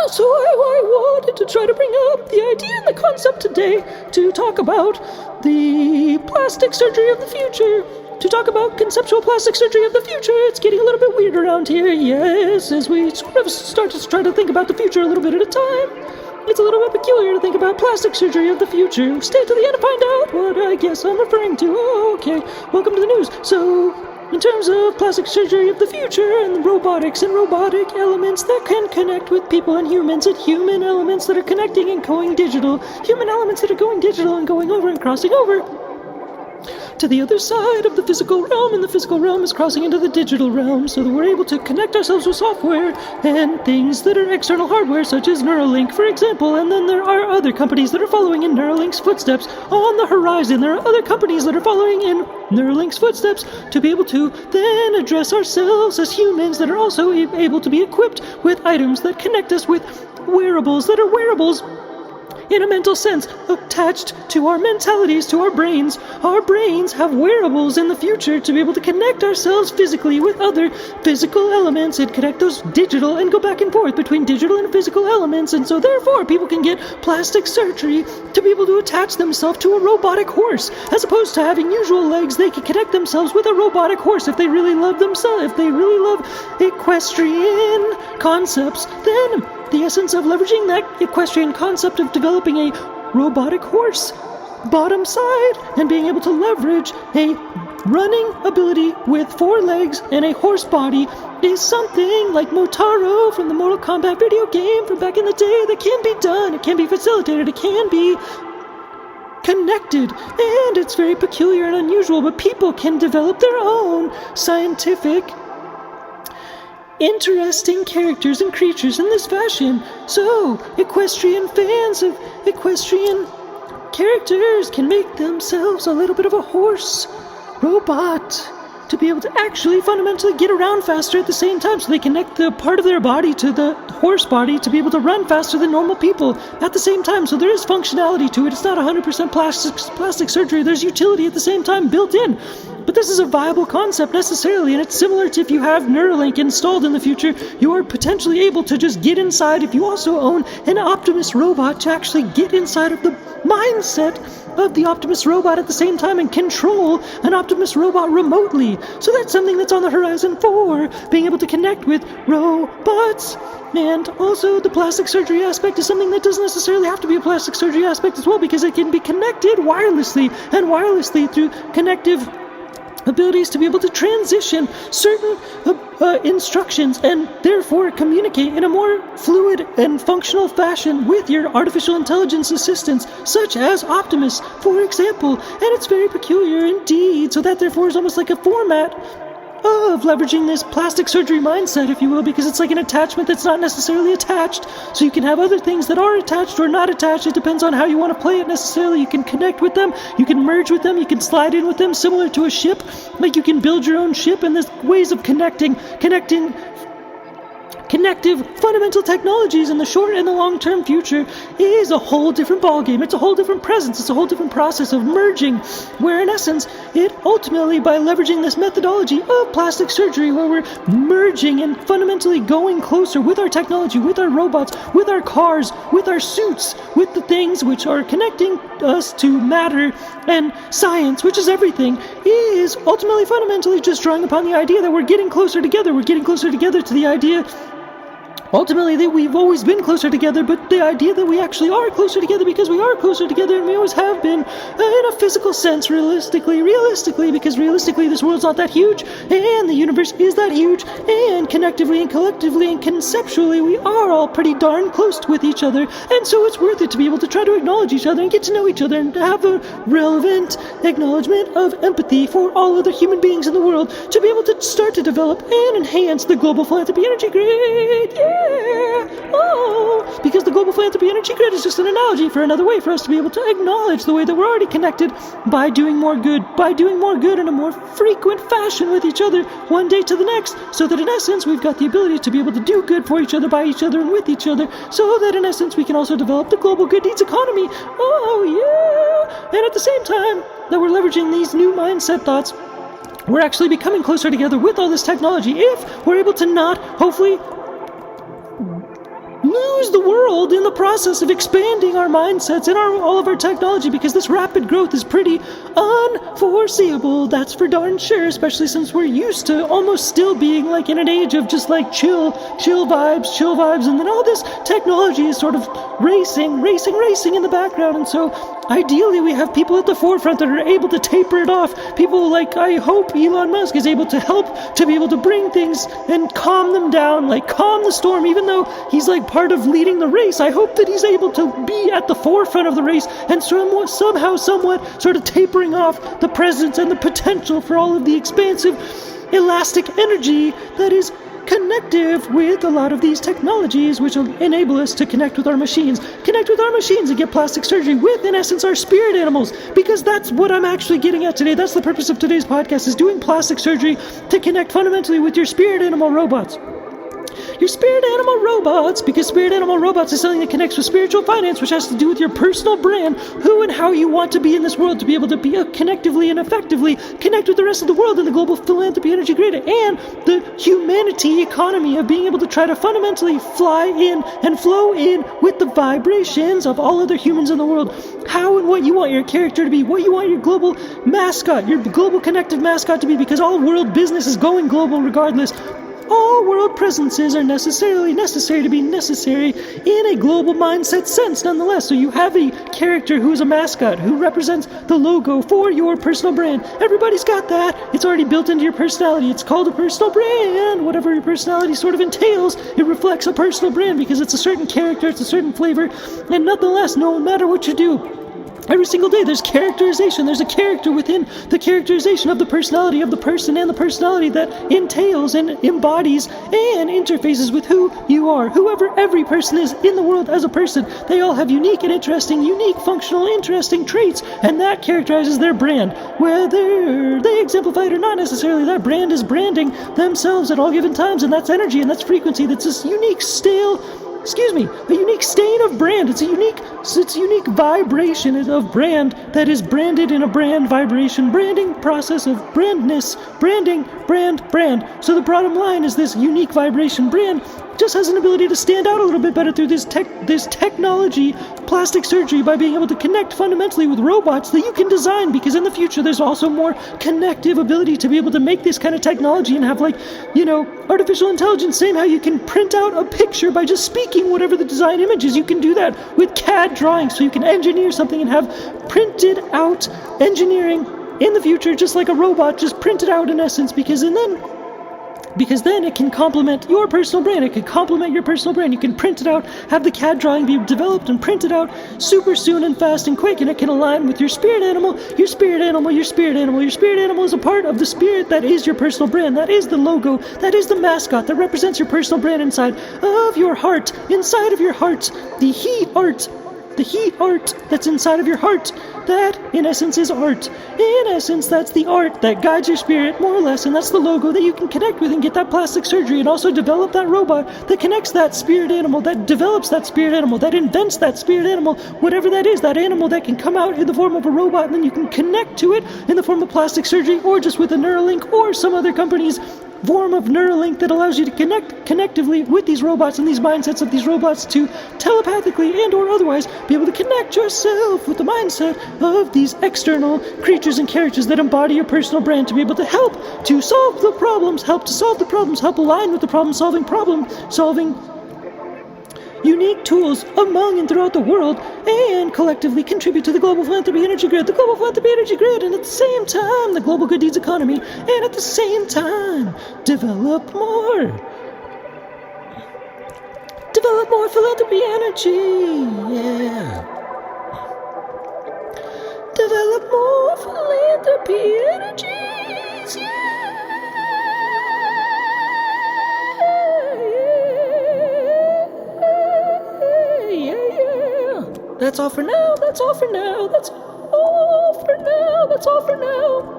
So I wanted to try to bring up the idea and the concept today to talk about the plastic surgery of the future. To talk about conceptual plastic surgery of the future. It's getting a little bit weird around here, yes, as we sort of start to try to think about the future a little bit at a time. It's a little bit peculiar to think about plastic surgery of the future. Stay to the end to find out what I guess I'm referring to. Oh, okay. Welcome to the news. So, in terms of plastic surgery of the future and robotics and robotic elements that can connect with people and human elements that are connecting and going digital, human elements that are going digital and going over and crossing over to the other side of the physical realm, and the physical realm is crossing into the digital realm, so that we're able to connect ourselves with software and things that are external hardware, such as Neuralink, for example. And then there are other companies that are following in Neuralink's footsteps on the horizon. There are other companies that are following in Neuralink's footsteps to be able to then address ourselves as humans that are also able to be equipped with items that connect us with wearables that are wearables in a mental sense, attached to our mentalities, to our brains. Our brains have wearables in the future to be able to connect ourselves physically with other physical elements and connect those digital and go back and forth between digital and physical elements. And so therefore people can get plastic surgery to be able to attach themselves to a robotic horse. As opposed to having usual legs, they can connect themselves with a robotic horse if they really love themselves, if they really love equestrian concepts. Then the essence of leveraging that equestrian concept of developing a robotic horse bottom side and being able to leverage a running ability with 4 legs and a horse body is something like Motaro from the Mortal Kombat video game from back in the day that can be done. It can be facilitated. It can be connected, and it's very peculiar and unusual, but people can develop their own scientific interesting characters and creatures in this fashion. So, equestrian fans of equestrian characters can make themselves a little bit of a horse robot to be able to actually fundamentally get around faster at the same time, so they connect the part of their body to the horse body to be able to run faster than normal people at the same time. So there is functionality to it. It's not 100% plastic surgery. There's utility at the same time built in. But this is a viable concept necessarily, and it's similar to if you have Neuralink installed in the future, you are potentially able to just get inside, if you also own an Optimus robot, to actually get inside of the mindset of the Optimus robot at the same time and control an Optimus robot remotely. So that's something that's on the horizon for being able to connect with robots. And also the plastic surgery aspect is something that doesn't necessarily have to be a plastic surgery aspect as well, because it can be connected wirelessly, and wirelessly through connective abilities to be able to transition certain instructions and therefore communicate in a more fluid and functional fashion with your artificial intelligence assistants, such as Optimus, for example. And it's very peculiar indeed, so that therefore is almost like a format of leveraging this plastic surgery mindset, if you will, because it's like an attachment that's not necessarily attached. So you can have other things that are attached or not attached. It depends on how you want to play it necessarily. You can connect with them, you can merge with them, you can slide in with them, similar to a ship. Like you can build your own ship, and there's ways of connecting connective fundamental technologies in the short and the long-term future is a whole different ballgame. It's a whole different presence. It's a whole different process of merging, where in essence, it ultimately, by leveraging this methodology of plastic surgery, where we're merging and fundamentally going closer with our technology, with our robots, with our cars, with our suits, with the things which are connecting us to matter and science, which is everything, is ultimately fundamentally just drawing upon the idea that we're getting closer together. We're getting closer together to the idea ultimately that we've always been closer together, but the idea that we actually are closer together because we are closer together, and we always have been in a physical sense, realistically, because realistically this world's not that huge, and the universe is that huge, and connectively and collectively and conceptually we are all pretty darn close with each other, and so it's worth it to be able to try to acknowledge each other and get to know each other and have a relevant acknowledgement of empathy for all other human beings in the world to be able to start to develop and enhance the global philanthropy energy grid. Because the global philanthropy energy grid is just an analogy for another way for us to be able to acknowledge the way that we're already connected by doing more good in a more frequent fashion with each other, one day to the next, so that in essence we've got the ability to be able to do good for each other, by each other, and with each other, so that in essence we can also develop the global good deeds economy. And at the same time that we're leveraging these new mindset thoughts, we're actually becoming closer together with all this technology if we're able to not, hopefully, lose the world in the process of expanding our mindsets and all of our technology, because this rapid growth is pretty unforeseeable, that's for darn sure, especially since we're used to almost still being like in an age of just like chill vibes, and then all this technology is sort of racing in the background. And so ideally we have people at the forefront that are able to taper it off. People like, I hope Elon Musk is able to help to be able to bring things and calm them down, like calm the storm, even though he's like part of leading the race. I hope that he's able to be at the forefront of the race and somehow somewhat sort of tapering off the presence and the potential for all of the expansive elastic energy that is connective with a lot of these technologies, which will enable us to connect with our machines and get plastic surgery with, in essence, our spirit animals, because that's what I'm actually getting at today. That's the purpose of today's podcast, is doing plastic surgery to connect fundamentally with your spirit animal robots. Your spirit animal robots, because spirit animal robots is something that connects with spiritual finance, which has to do with your personal brand, who and how you want to be in this world, to be able to be connectively and effectively connect with the rest of the world in the global philanthropy energy grid, and the humanity economy of being able to try to fundamentally fly in and flow in with the vibrations of all other humans in the world. How and what you want your character to be, what you want your global mascot, your global connective mascot to be, because all world business is going global regardless. All world presences are necessary to be necessary in a global mindset sense nonetheless. So you have a character who is a mascot, who represents the logo for your personal brand. Everybody's got that. It's already built into your personality. It's called a personal brand. Whatever your personality sort of entails, it reflects a personal brand, because it's a certain character, it's a certain flavor, and nonetheless, no matter what you do, every single day there's characterization. There's a character within the characterization of the personality of the person, and the personality that entails and embodies and interfaces with who you are. Whoever every person is in the world as a person, they all have unique and interesting, unique, functional, interesting traits, and that characterizes their brand. Whether they exemplify it or not necessarily, that brand is branding themselves at all given times, and that's energy and that's frequency. That's this unique a unique stain of brand. It's a unique vibration of brand that is branded in a brand vibration branding process of brandness, branding, brand. So the bottom line is this unique vibration brand just has an ability to stand out a little bit better through this technology, plastic surgery, by being able to connect fundamentally with robots that you can design, because in the future there's also more connective ability to be able to make this kind of technology and have artificial intelligence. Same how you can print out a picture by just speaking whatever the design image is. You can do that with CAD drawings, so you can engineer something and have printed out engineering in the future, just like a robot, just printed out in essence, because then it can complement your personal brand. It can complement your personal brand. You can print it out, have the CAD drawing be developed and printed out super soon and fast and quick, and it can align with your spirit animal. Your spirit animal is a part of the spirit that is your personal brand. That is the logo. That is the mascot that represents your personal brand inside of your heart. Inside of your heart. The heat art that's inside of your heart. That, in essence, is art. In essence, that's the art that guides your spirit, more or less, and that's the logo that you can connect with and get that plastic surgery, and also develop that robot that connects that spirit animal, that develops that spirit animal, that invents that spirit animal, whatever that is, that animal that can come out in the form of a robot, and then you can connect to it in the form of plastic surgery, or just with a Neuralink, or some other company's form of Neuralink that allows you to connect connectively with these robots and these mindsets of these robots to telepathically and or otherwise be able to connect yourself with the mindset of these external creatures and characters that embody your personal brand, to be able to help to solve the problems, help align with the problem-solving unique tools among and throughout the world, and collectively contribute to the global philanthropy energy grid, and at the same time, the global good deeds economy, and at the same time, develop more philanthropy energy, develop more philanthropy energies, That's all for now.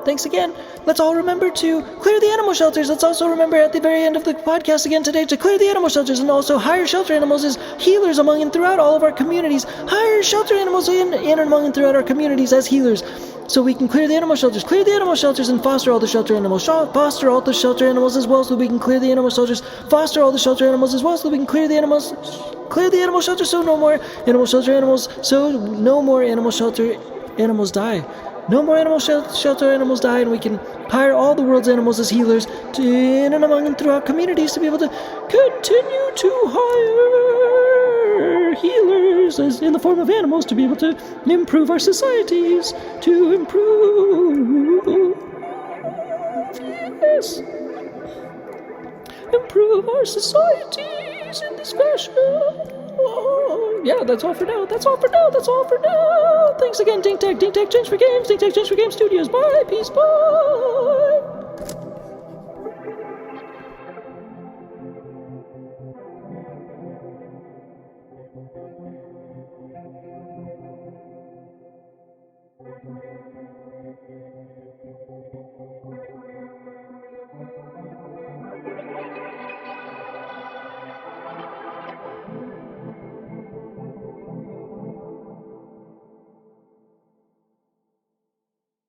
Thanks again. Let's all remember to clear the animal shelters. Let's also remember at the very end of the podcast again today to clear the animal shelters, and also hire shelter animals as healers among and throughout all of our communities. Hire shelter animals in and among and throughout our communities as healers. so we can clear the animal shelters and foster all the shelter animals, foster all the shelter animals as well so we can clear the animal shelters, foster all the shelter animals as well so we can clear the animal shelters so no more animal shelter animals, so no more animal shelter animals die. No more animal shelter animals die, and we can hire all the world's animals as healers in and among and throughout communities to be able to continue to hire healers as in the form of animals to be able to improve our societies, to improve our societies in this fashion. Yeah, that's all for now. Thanks again, Dink Tech Change for Games, Dink Tech Change for Games Studios. Bye, peace, bye.